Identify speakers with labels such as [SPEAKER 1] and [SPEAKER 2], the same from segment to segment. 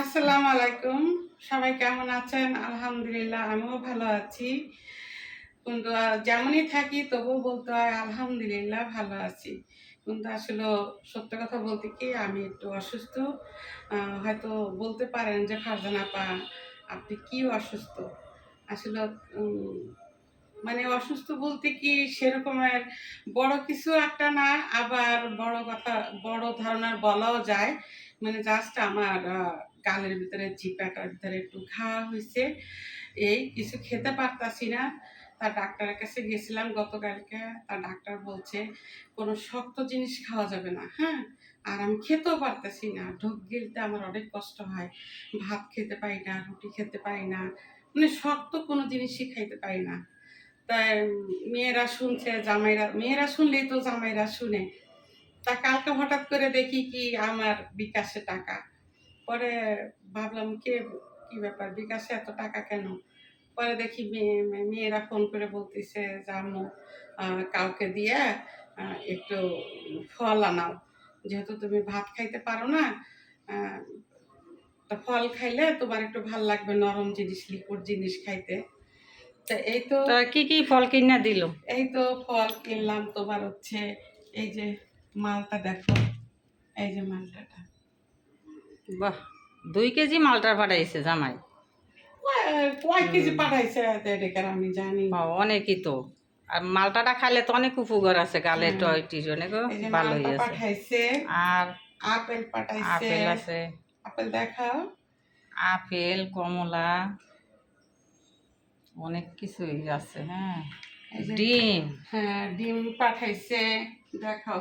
[SPEAKER 1] আসসালামু আলাইকুম। সবাই কেমন আছেন? আলহামদুলিল্লাহ আমিও ভালো আছি। কিন্তু যেমনই থাকি তবুও বলতে হয় আলহামদুলিল্লাহ ভালো আছি। কিন্তু আসলেও সত্য কথা বলতে কি আমি একটু অসুস্থ। হয়তো বলতে পারেন যে ফারজানা আপা আপনি কি অসুস্থ? আসলে উম মানে অসুস্থ বলতে কি সেরকমের বড় কিছু একটা না, আবার বড় ধরনের বলাও যায়। মানে জাস্ট আমার গালের ভিতরে চিপাটার ভিতরে একটু ঘা হইছে। এই কিছু খেতে পারতাছি না। ডাক্তারের কাছে গেছিলাম গতকালকে। ডাক্তার বলছে কোনো শক্ত জিনিস খাওয়া যাবে না, হ্যাঁ? আর আমি খেতেও পারতেছি না। ঢোক গিলতে আমার অনেক কষ্ট হয়। ভাত খেতে পারি না, রুটি খেতে পারি না। মানে শক্ত কোনো জিনিসই খাইতে পারি না। তাই মেয়েরা শুনছে, মেয়েরা শুনলেই তো জামাইরা শুনে। কালকে হঠাৎ করে দেখি কি আমার বিকাশে টাকা। পরে ভাবলাম কি ব্যাপার বিকাশে এত টাকা কেন? পরে দেখি মেয়েরা ফোন করে বলতেছে যে আম্মু কাউকে দিয়ে একটু ফল আনাও। যেহেতু তুমি ভাত খাইতে পারো না, তা ফল খাইলে তোমার একটু ভাল লাগবে, নরম জিনিস লিকুইড জিনিস খাইতে। এই তো
[SPEAKER 2] কি কি ফল কিনা দিল?
[SPEAKER 1] এই তো ফল কিনলাম। তোমার হচ্ছে এই যে মালটা দেখো, এই যে মালটাটা
[SPEAKER 2] বাহ, 2 কেজি মালটার পাঠাইছে জামাই।
[SPEAKER 1] কয় কেজি পাঠাইছে এটাকে আমি জানি।
[SPEAKER 2] অনেকই তো। আর মালটাটা খাইলে তো অনেক উপকার আছে, গালে
[SPEAKER 1] হ্যাঁ,
[SPEAKER 2] টয়টিস অনেক
[SPEAKER 1] এই যে
[SPEAKER 2] ভালো
[SPEAKER 1] মালটা
[SPEAKER 2] হয়েছে।
[SPEAKER 1] পাঠাইছে,
[SPEAKER 2] আর
[SPEAKER 1] আপেল পাঠাইছে।
[SPEAKER 2] আপেল আছে,
[SPEAKER 1] আপেল দেখাও।
[SPEAKER 2] আপেল, কমলা, অনেক কিছুই আছে। হ্যাঁ,
[SPEAKER 1] এই যে
[SPEAKER 2] ডিম।
[SPEAKER 1] হ্যাঁ ডিম পাঠাইছে, দেখাও।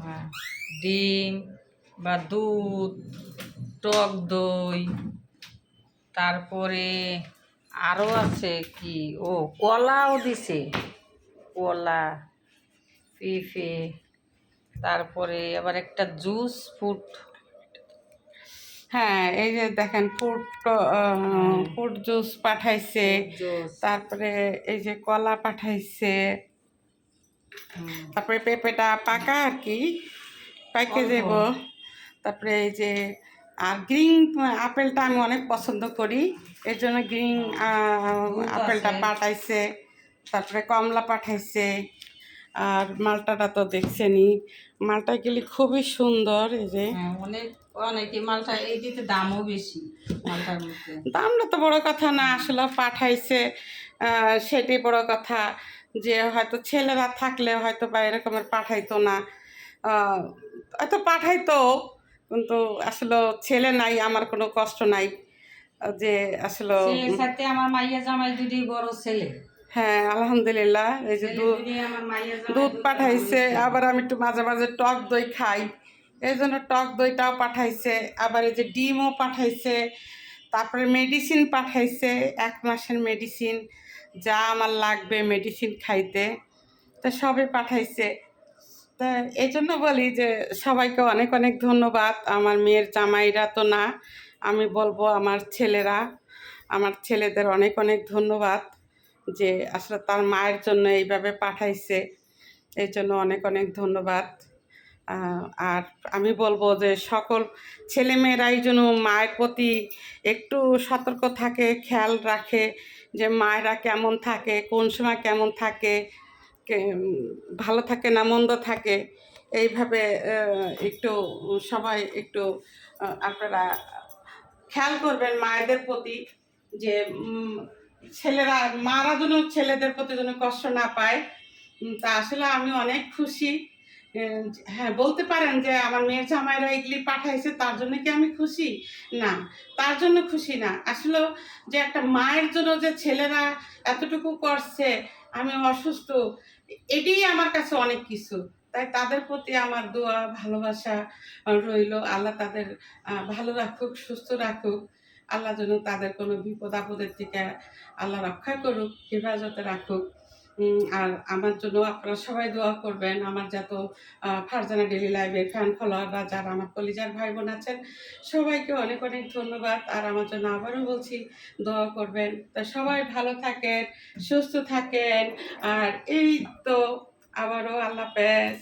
[SPEAKER 2] হ্যাঁ, ডিম বা দুধ, টক দই, তারপরে আরও আছে কি, কলাও দিছে। কলা, পেঁপে, তারপরে আবার একটা জুস ফ্রুট।
[SPEAKER 1] হ্যাঁ এই যে দেখেন ফ্রুট জুস পাঠাইছে।
[SPEAKER 2] জুস।
[SPEAKER 1] তারপরে এই যে কলা পাঠাইছে। তারপরে পেঁপেটা পাকা আর কি, পাইকে যাব। তারপরে এই যে আর গ্রিন আপেলটা আমি অনেক পছন্দ করি, এর জন্য গ্রিন আপেলটা পাঠাইছে। তারপরে কমলা পাঠাইছে। আর মালটাটা তো দেখছেনই, মালটা গেলি খুবই সুন্দর। এই যে
[SPEAKER 2] অনেক অনেক মালটা এই দিতে দামও বেশি মালটার মধ্যে।
[SPEAKER 1] দামটা তো বড় কথা না, আসলে পাঠাইছে সেটাই বড় কথা। যে হয়তো ছেলেরা থাকলে হয়তো বা এরকমের পাঠাইতো না, হয়তো পাঠাইতো, কিন্তু আসলে ছেলে নাই, আমার কোনো কষ্ট নাই। যে আসলে
[SPEAKER 2] সাথে আমার মাইয়া জামাই দুটি বড় ছেলে।
[SPEAKER 1] হ্যাঁ আলহামদুলিল্লাহ। এই যে দুধ পাঠাইছে, আবার আমি একটু মাঝে মাঝে টক দই খাই, এই জন্য টক দইটাও পাঠাইছে। আবার এই যে ডিমও পাঠাইছে। তারপরে মেডিসিন পাঠাইছে, 1 মাসের মেডিসিন, যা আমার লাগবে মেডিসিন খাইতে, তা সবই পাঠাইছে। তা এই জন্য বলি যে সবাইকে অনেক অনেক ধন্যবাদ। আমার মেয়ের জামাইরা তো না, আমি বলবো আমার ছেলেরা, আমার ছেলেদের অনেক অনেক ধন্যবাদ যে আসলে তার মায়ের জন্য এইভাবে পাঠাইছে। এই জন্য অনেক অনেক ধন্যবাদ। আর আমি বলবো যে সকল ছেলেমেয়েরাই যেন মায়ের প্রতি একটু সতর্ক থাকে, খেয়াল রাখে যে মায়েরা কেমন থাকে, কোন সময় কেমন থাকে, ভালো থাকে না মন্দ থাকে। এইভাবে একটু সবাই একটু আপনারা খেয়াল করবেন মায়েদের প্রতি, যে মারা যেন ছেলেদের প্রতি যেন কষ্ট না পায়। তা আসলে আমি অনেক খুশি। হ্যাঁ বলতে পারেন যে আমার মেয়ের জামাইরা এগুলি পাঠাইছে তার জন্য কি আমি খুশি? না, তার জন্য খুশি না। আসলে যে একটা মায়ের জন্য যে ছেলেরা এতটুকু করছে, আমি অসুস্থ, এটাই আমার কাছে অনেক কিছু। তাই তাদের প্রতি আমার দোয়া ভালোবাসা রইল। আল্লাহ তাদের ভালো রাখুক, সুস্থ রাখুক। আল্লাহ যেন তাদের কোনো বিপদ আপদের থেকে আল্লাহ রক্ষা করুক, হেফাজতে রাখুক। আর আমার জন্য আপনারা সবাই দোয়া করবেন। আমার যত ফারজানা ডেইলি লাইভের ফ্যান ফলোয়াররা, যারা আমার কলিজার ভাই বোন আছেন, সবাইকে অনেক অনেক ধন্যবাদ। আর আমার জন্য আবারও বলছি দোয়া করবেন। তা সবাই ভালো থাকেন, সুস্থ থাকেন। আর এই তো আবারও আল্লাহ হাফেজ।